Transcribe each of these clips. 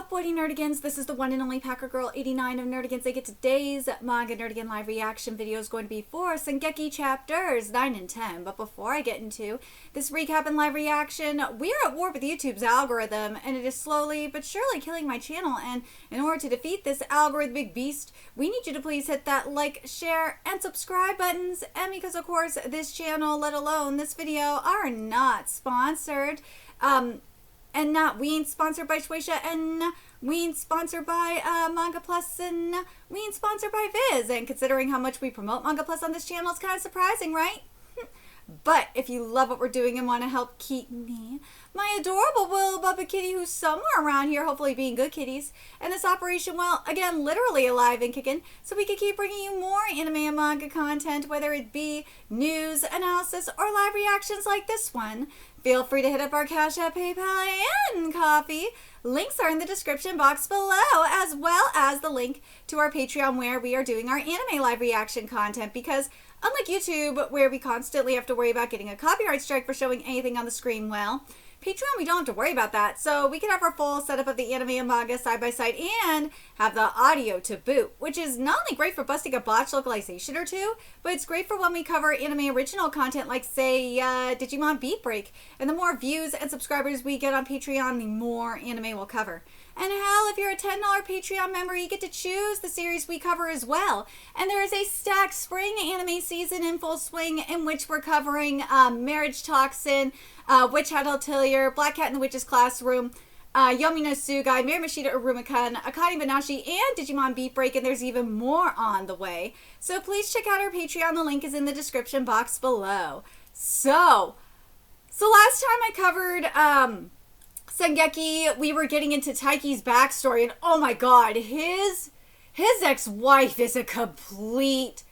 up, Whitey Nerdigans? This is the one and only Packer Girl 89 of Nerdigans. I get today's Manga Nerdigan live reaction video is going to be for Sangeki chapters 9 and 10. But before I get into this recap and live reaction, we are at war with YouTube's algorithm, and it is slowly but surely killing my channel. And in order to defeat this algorithmic beast, we need you to please hit that like, share, and subscribe buttons. And because, of course, this channel, let alone this video, are not sponsored. And we ain't sponsored by Shueisha, and we ain't sponsored by Manga Plus, and we ain't sponsored by Viz. And considering how much we promote Manga Plus on this channel, it's kind of surprising, right? But if you love what we're doing and want to help keep me, my adorable little Bubba Kitty, who's somewhere around here, hopefully being good kitties, and this operation, well, again, literally alive and kicking, so we can keep bringing you more anime and manga content, whether it be news, analysis, or live reactions like this one. Feel free to hit up our Cash App, PayPal, and Coffee. Links are in the description box below, as well as the link to our Patreon where we are doing our anime live reaction content, because unlike YouTube, where we constantly have to worry about getting a copyright strike for showing anything on the screen, well, Patreon, we don't have to worry about that. So we can have our full setup of the anime and manga side by side and have the audio to boot, which is not only great for busting a botched localization or two, but it's great for when we cover anime original content like, say, Digimon Beat Break. And the more views and subscribers we get on Patreon, the more anime we'll cover. And hell, if you're a $10 Patreon member, you get to choose the series we cover as well. And there is a stacked spring anime season in full swing in which we're covering Marriage Toxin, Witch Hat Atelier, Black Cat in the Witch's Classroom, Yomi no Tsugai, Mary Mashita Urumikun, Akane Banashi, and Digimon Beat Break, and there's even more on the way. So please check out our Patreon. The link is in the description box below. So last time I covered Sangeki, we were getting into Taiki's backstory, and oh my god, his ex-wife is a complete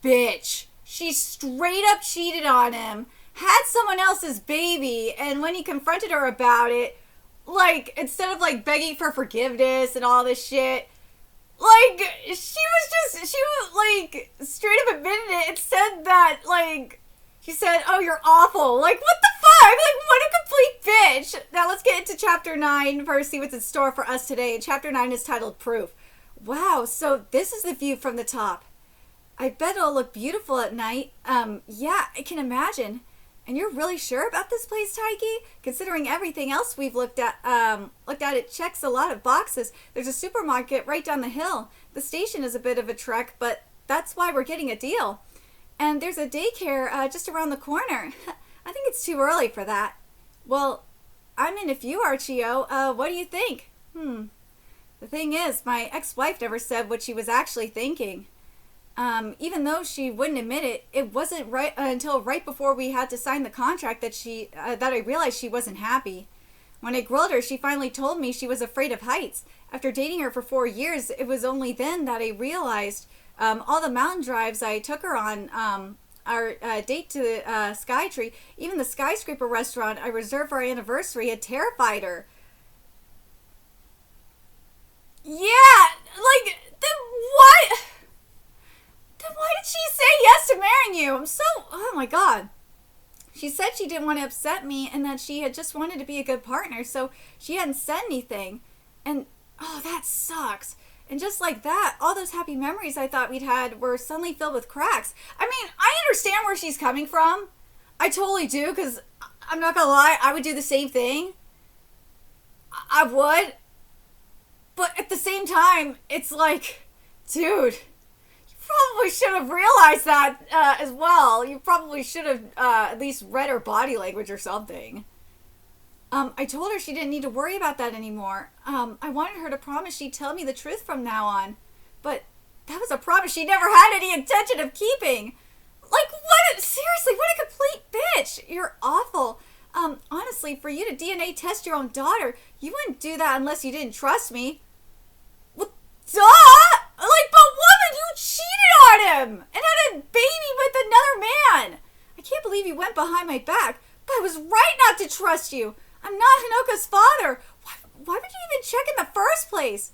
bitch. She straight up cheated on him, had someone else's baby, and when he confronted her about it, like, instead of like begging for forgiveness and all this shit, like, she was like straight up admitted it and said that, like, she said, "Oh, you're awful." Like, what the fuck? Like, what a complete bitch. Now, let's get into Chapter 9 first, see what's in store for us today. And Chapter 9 is titled Proof. Wow, so this is the view from the top. I bet it'll look beautiful at night. Yeah, I can imagine. And you're really sure about this place, Taiki? Considering everything else we've looked at, it checks a lot of boxes. There's a supermarket right down the hill. The station is a bit of a trek, but that's why we're getting a deal. And there's a daycare just around the corner. I think it's too early for that. Well, I'm in if you are, Chio. What do you think? The thing is, my ex-wife never said what she was actually thinking. Even though she wouldn't admit it, it wasn't right until right before we had to sign the contract that I realized she wasn't happy. When I grilled her, she finally told me she was afraid of heights. After dating her for 4 years, it was only then that I realized all the mountain drives I took her on, our date to the Skytree, even the skyscraper restaurant I reserved for our anniversary had terrified her. Yeah, like, then why did she say yes to marrying you? Oh my god. She said she didn't want to upset me and that she had just wanted to be a good partner, so she hadn't said anything. And, oh, that sucks. And just like that, all those happy memories I thought we'd had were suddenly filled with cracks. I mean, I understand where she's coming from. I totally do, because I'm not gonna lie, I would do the same thing. I would. But at the same time, it's like, dude, you probably should have realized that as well. You probably should have at least read her body language or something. I told her she didn't need to worry about that anymore. I wanted her to promise she'd tell me the truth from now on. But that was a promise she never had any intention of keeping. Like, seriously, what a complete bitch. You're awful. Honestly, for you to DNA test your own daughter, you wouldn't do that unless you didn't trust me. Well, duh! Like, but woman, you cheated on him and had a baby with another man. I can't believe you went behind my back, but I was right not to trust you. I'm not Hanoka's father. Why would you even check in the first place?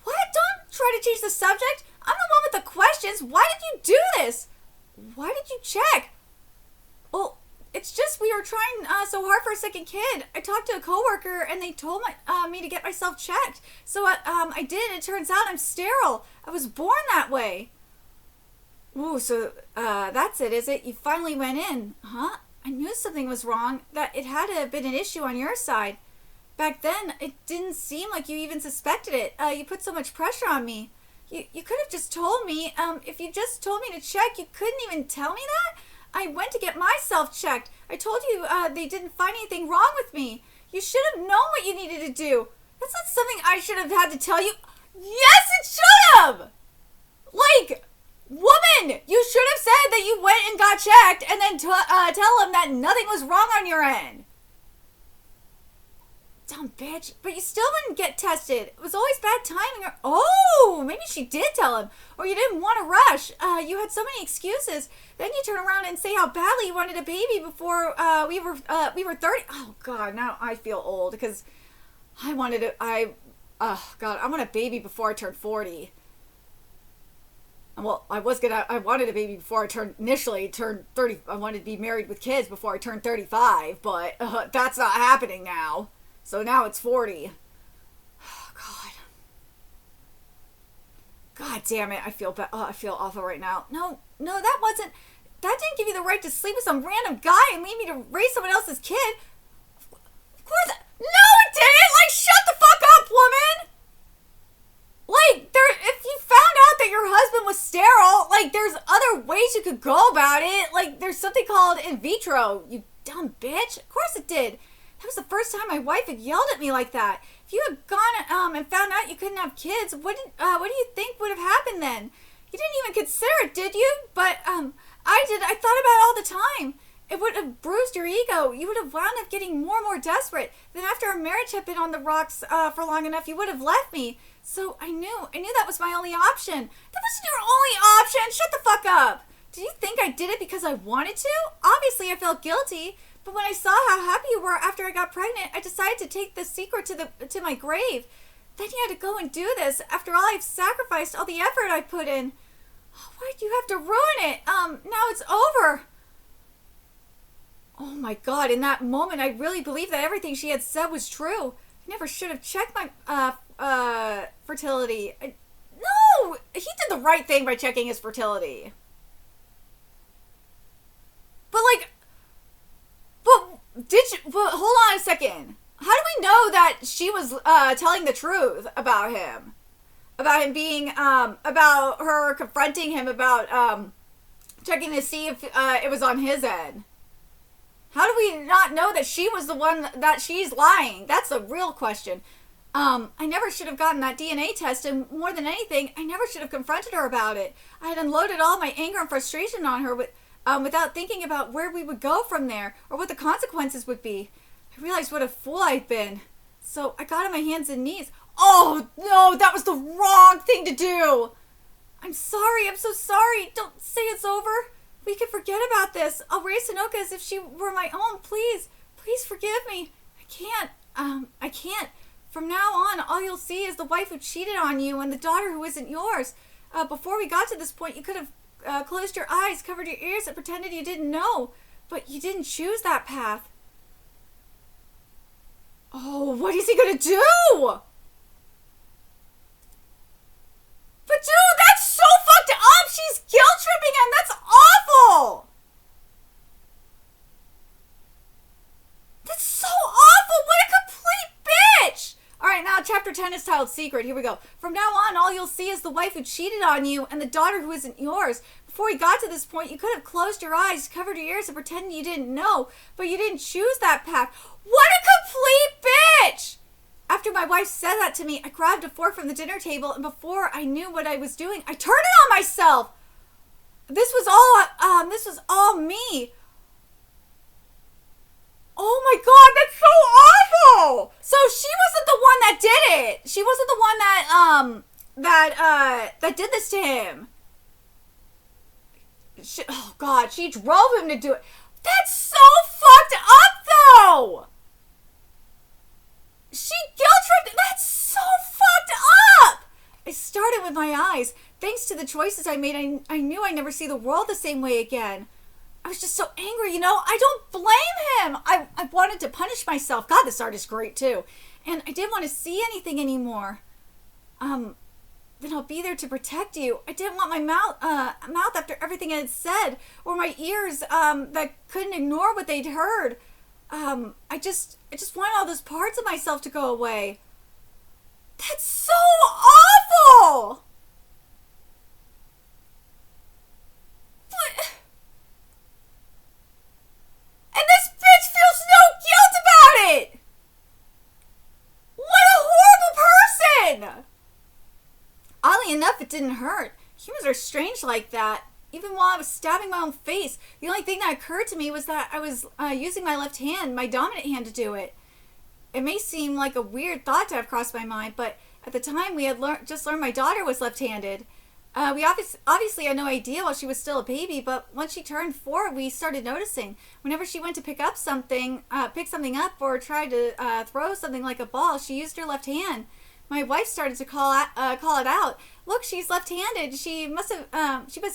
What? Don't try to change the subject. I'm the one with the questions. Why did you do this? Why did you check? Well, It's just we were trying so hard for a second kid. I talked to a coworker and they told me to get myself checked. So I did. It turns out I'm sterile. I was born that way. Ooh, so that's it, is it? You finally went in, huh? I knew something was wrong. That it had to have been an issue on your side. Back then, it didn't seem like you even suspected it. You put so much pressure on me. You could have just told me. If you just told me to check, you couldn't even tell me that? I went to get myself checked. I told you they didn't find anything wrong with me. You should have known what you needed to do. That's not something I should have had to tell you. Yes, it should have! Like, woman, you should have said that you went and got checked and then tell them that nothing was wrong on your end. Dumb bitch. But you still wouldn't get tested. It was always bad timing. Or, oh, maybe she did tell him. Or you didn't want to rush. You had so many excuses. Then you turn around and say how badly you wanted a baby before we were 30. Oh, God, now I feel old because I wanted I want a baby before I turned 40. Well, I wanted a baby before I initially turned 30. I wanted to be married with kids before I turned 35, but that's not happening now. So now it's 40. Oh, God. God damn it. I feel awful right now. No, that didn't give you the right to sleep with some random guy and leave me to raise someone else's kid. Of course, no, it didn't. Like, shut the fuck up, woman. Like, if you found out that your husband was sterile, like, there's other ways you could go about it. Like, there's something called in vitro, you dumb bitch. Of course it did. That was the first time my wife had yelled at me like that. If you had gone and found out you couldn't have kids, what do you think would have happened then? You didn't even consider it, did you? But I did. I thought about it all the time. It would have bruised your ego. You would have wound up getting more and more desperate. Then after our marriage had been on the rocks for long enough, you would have left me. So I knew that was my only option. That wasn't your only option. Shut the fuck up. Did you think I did it because I wanted to? Obviously, I felt guilty. But when I saw how happy you were after I got pregnant, I decided to take this secret to my grave. Then you had to go and do this. After all I've sacrificed, all the effort I put in. Why'd you have to ruin it? Now it's over. Oh my God, in that moment, I really believed that everything she had said was true. I never should have checked my fertility. No! He did the right thing by checking his fertility. But hold on a second. How do we know that she was telling the truth about him? About him being, about her confronting him about checking to see if it was on his end? How do we not know that she was the one that she's lying? That's a real question. I never should have gotten that DNA test, and more than anything, I never should have confronted her about it. I had unloaded all my anger and frustration on her without thinking about where we would go from there or what the consequences would be. I realized what a fool I'd been. So I got on my hands and knees. Oh, no, that was the wrong thing to do. I'm sorry. I'm so sorry. Don't say it's over. We can forget about this. I'll raise Sanoka as if she were my own. Please forgive me. I can't. From now on, all you'll see is the wife who cheated on you and the daughter who isn't yours. Before we got to this point, you could have closed your eyes, covered your ears, and pretended you didn't know. But you didn't choose that path. Oh, what is he gonna do? But dude, that's so fucked up! She's guilt-tripping him! That's awful! That's so awful! What a complete bitch! Alright, now chapter 10 is titled Secret. Here we go. From now on, all you'll see is the wife who cheated on you and the daughter who isn't yours. Before we got to this point, you could have closed your eyes, covered your ears, and pretended you didn't know. But you didn't choose that path. What a complete bitch! After my wife said that to me, I grabbed a fork from the dinner table, and before I knew what I was doing, I turned it on myself. This was all me. Oh my God, that's so awful. So she wasn't the one that did it. She wasn't the one that did this to him. Oh God, she drove him to do it. That's so fucked up, though. She guilt-tripped. That's so fucked up. I started with my eyes. Thanks to the choices I made, I knew I'd never see the world the same way again. I was just so angry, you know. I don't blame him. I wanted to punish myself. God, this art is great too. And I didn't want to see anything anymore. Then I'll be there to protect you. I didn't want my mouth after everything I had said, or my ears that couldn't ignore what they'd heard. I just wanted all those parts of myself to go away. That's so awful! But... And this bitch feels no guilt about it! What a horrible person! Oddly enough, it didn't hurt. Humans are strange like that. Even while I was stabbing my own face, the only thing that occurred to me was that I was using my left hand, my dominant hand, to do it. It may seem like a weird thought to have crossed my mind, but at the time we had just learned my daughter was left-handed. We obviously had no idea while she was still a baby, but once she turned 4, we started noticing. Whenever she went to pick something up, or tried to throw something like a ball, she used her left hand. My wife started to call it out. Look, she's left-handed. She must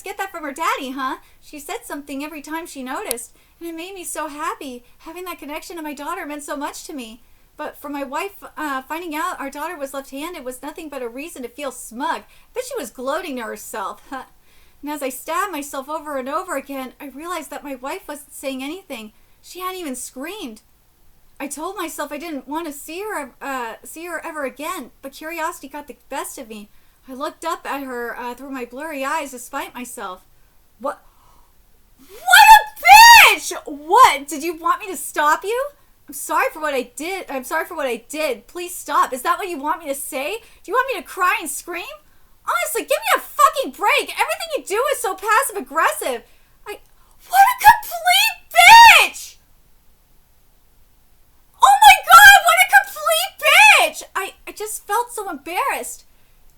get that from her daddy, huh? She said something every time she noticed, and it made me so happy. Having that connection to my daughter meant so much to me. But for my wife, finding out our daughter was left-handed was nothing but a reason to feel smug. But she was gloating to herself. And as I stabbed myself over and over again, I realized that my wife wasn't saying anything. She hadn't even screamed. I told myself I didn't want to see her ever again, but curiosity got the best of me. I looked up at her through my blurry eyes despite myself. What a bitch! What? Did you want me to stop you? I'm sorry for what I did. Please stop. Is that what you want me to say? Do you want me to cry and scream? Honestly, give me a fucking break. Everything you do is so passive-aggressive. What a complete bitch! Oh my god, what a complete bitch! I just felt so embarrassed.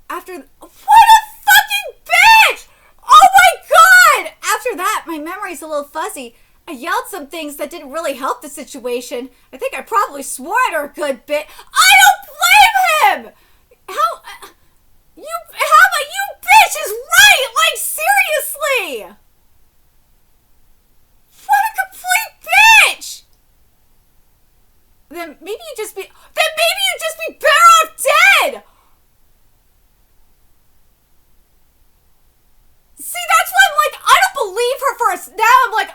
What a fucking bitch! Oh my god! After that, my memory's a little fuzzy. I yelled some things that didn't really help the situation. I think I probably swore at her a good bit. I don't blame him! You bitch is right! Like, seriously! What a complete bitch! Then maybe you just be better off dead! See, that's why I'm like, I don't believe her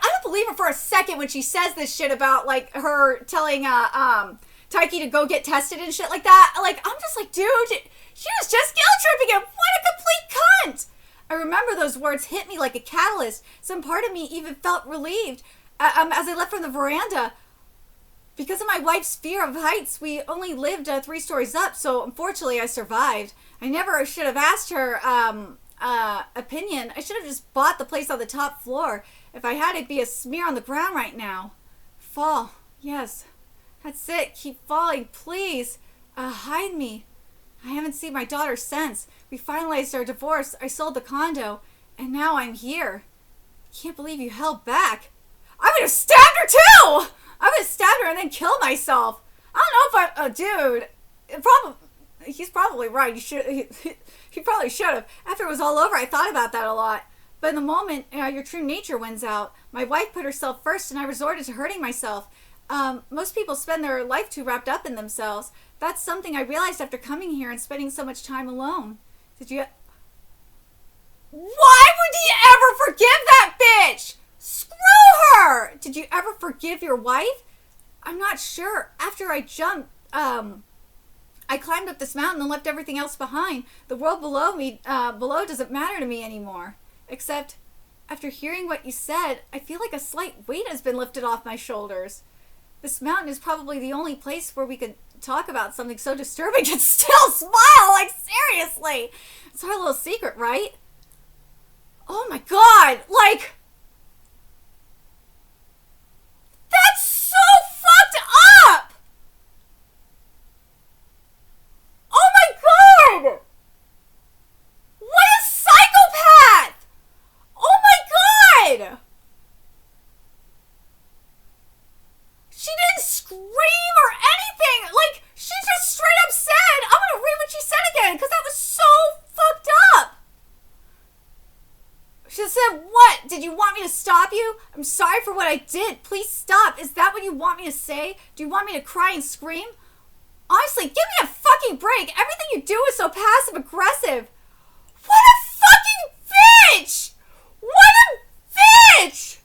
I don't believe her for a second when she says this shit about, like, her telling, Taiki to go get tested and shit like that. Like, I'm just like, dude, she was just guilt-tripping him. What a complete cunt! I remember those words hit me like a catalyst. Some part of me even felt relieved as I left from the veranda. Because of my wife's fear of heights, we only lived 3 stories up, so unfortunately I survived. I never should have asked her opinion. I should have just bought the place on the top floor. If I had, it'd be a smear on the ground right now. Fall. Yes. That's it. Keep falling, please. Hide me. I haven't seen my daughter since. We finalized our divorce. I sold the condo. And now I'm here. Can't believe you held back. I would have stabbed her too! I would have stabbed her and then killed myself. I don't know if he's probably right. He probably should have. After it was all over, I thought about that a lot. But in the moment, your true nature wins out. My wife put herself first, and I resorted to hurting myself. Most people spend their life too wrapped up in themselves. That's something I realized after coming here and spending so much time alone. Why would he ever forgive that bitch? Screw her! Did you ever forgive your wife? I'm not sure. After I jumped, I climbed up this mountain and left everything else behind. The world below doesn't matter to me anymore. Except, after hearing what you said, I feel like a slight weight has been lifted off my shoulders. This mountain is probably the only place where we could talk about something so disturbing and still smile. Like, seriously. It's our little secret, right? Oh my god. Like, that's so fucked up. Oh my god. What a psychopath. Oh my god. She didn't scream or anything. Like, she just straight up said, I'm gonna read what she said again, because that was so fucked up. She said, what? Did you want me to stop you? I'm sorry for what I did. Please stop. Is that what you want me to say? Do you want me to cry and scream? Honestly, give me a fucking break. Everything you do is so passive aggressive. What a fucking bitch! What a bitch!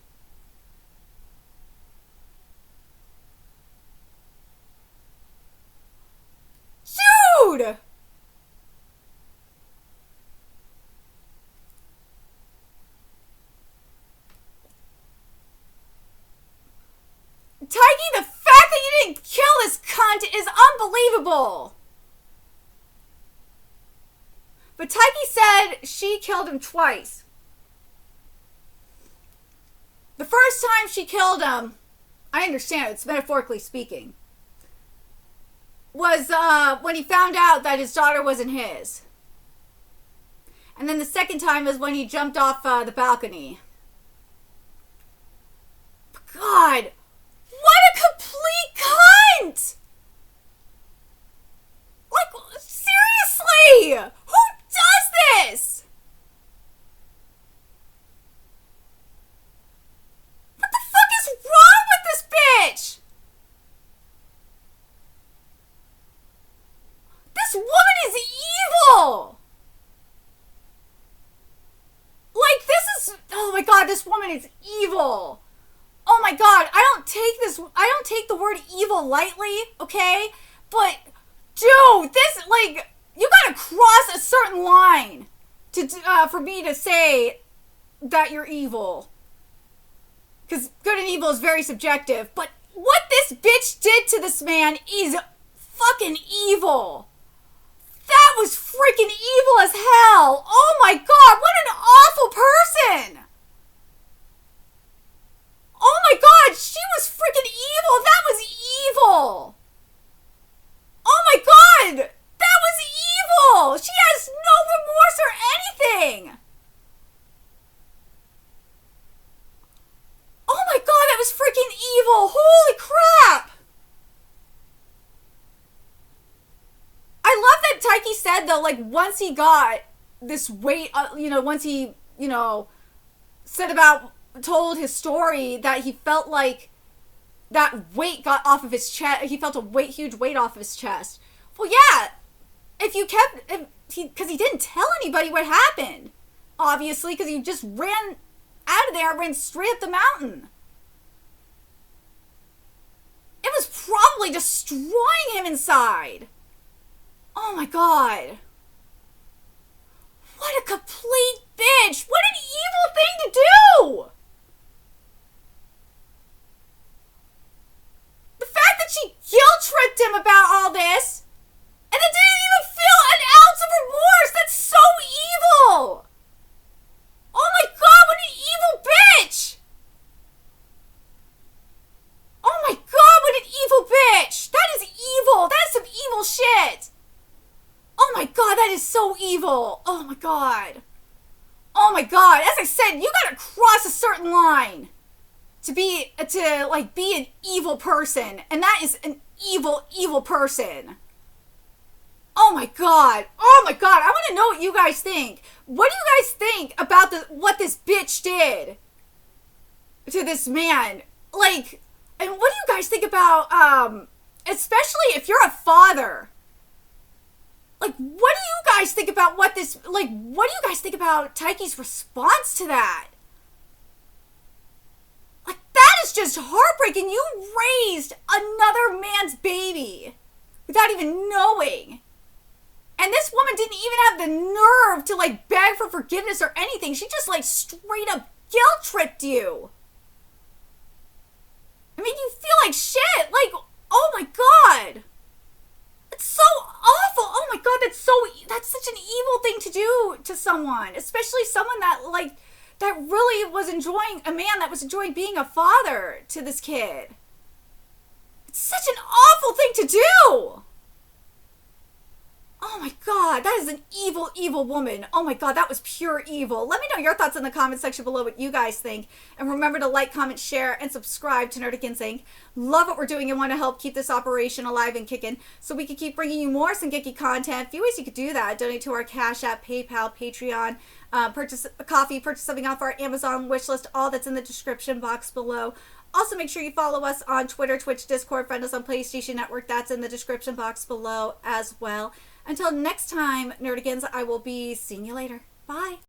Dude! Taiki, the fact that you didn't kill this cunt is unbelievable! But Taiki said she killed him twice. The first time she killed him, I understand, it's metaphorically speaking, was when he found out that his daughter wasn't his. And then the second time is when he jumped off the balcony. God, what a complete cunt! Like, seriously! Who does this? What the fuck is wrong with this bitch? This woman is evil! Like, this is... Oh my god, this woman is evil! Oh my god, I don't take the word evil lightly, okay? But, dude, this, like, you gotta cross a certain line to for me to say that you're evil. Because good and evil is very subjective. But what this bitch did to this man is fucking evil. That was freaking evil as hell. Oh my god, what an awful person. Oh my god, she was freaking evil. That was evil. Oh my god, that was evil. She has no remorse or anything. Oh my god, that was freaking evil. Holy crap. I love that Taiki said, though, like, once he got this weight, once he, told his story, that he felt like that weight got off of his chest. He felt a huge weight off of his chest. Well, yeah, because he didn't tell anybody what happened, obviously, because he just ran out of there, ran straight up the mountain. It was probably destroying him inside. Oh my god. What a complete bitch. What an evil thing to do. The fact that she guilt-tripped him about all this and then didn't even feel an ounce of remorse. That's so evil. Oh my god, what an evil bitch. Oh my god, what an evil bitch. That is evil. That is some evil shit. Oh my god, that is so evil. Oh my god. Oh my god. As I said, you gotta cross a certain line to be an evil person. And that is an evil, evil person. Oh my god. Oh my god. I want to know what you guys think. What do you guys think about what this bitch did to this man? Like, and what do you guys think about, especially if you're a father? Like, what do you guys think about what do you guys think about Taiki's response to that? Like, that is just heartbreaking. You raised another man's baby without even knowing. And this woman didn't even have the nerve to, like, beg for forgiveness or anything. She just, like, straight up guilt-tripped you. I mean, you feel like shit. Like, oh my god. It's so awful. Oh my god, that's such an evil thing to do to someone. Especially someone that really was enjoying, a man that was enjoying being a father to this kid. It's such an awful thing to do. Oh my god, that is an evil, evil woman. Oh my god, that was pure evil. Let me know your thoughts in the comment section below what you guys think. And remember to like, comment, share, and subscribe to Nerdigans Inc. Love what we're doing and want to help keep this operation alive and kicking so we can keep bringing you more Sangeki content. A few ways you could do that. Donate to our Cash App, PayPal, Patreon, purchase a coffee, purchase something off our Amazon wish list. All that's in the description box below. Also, make sure you follow us on Twitter, Twitch, Discord, friend us on PlayStation Network. That's in the description box below as well. Until next time, Nerdigans, I will be seeing you later. Bye.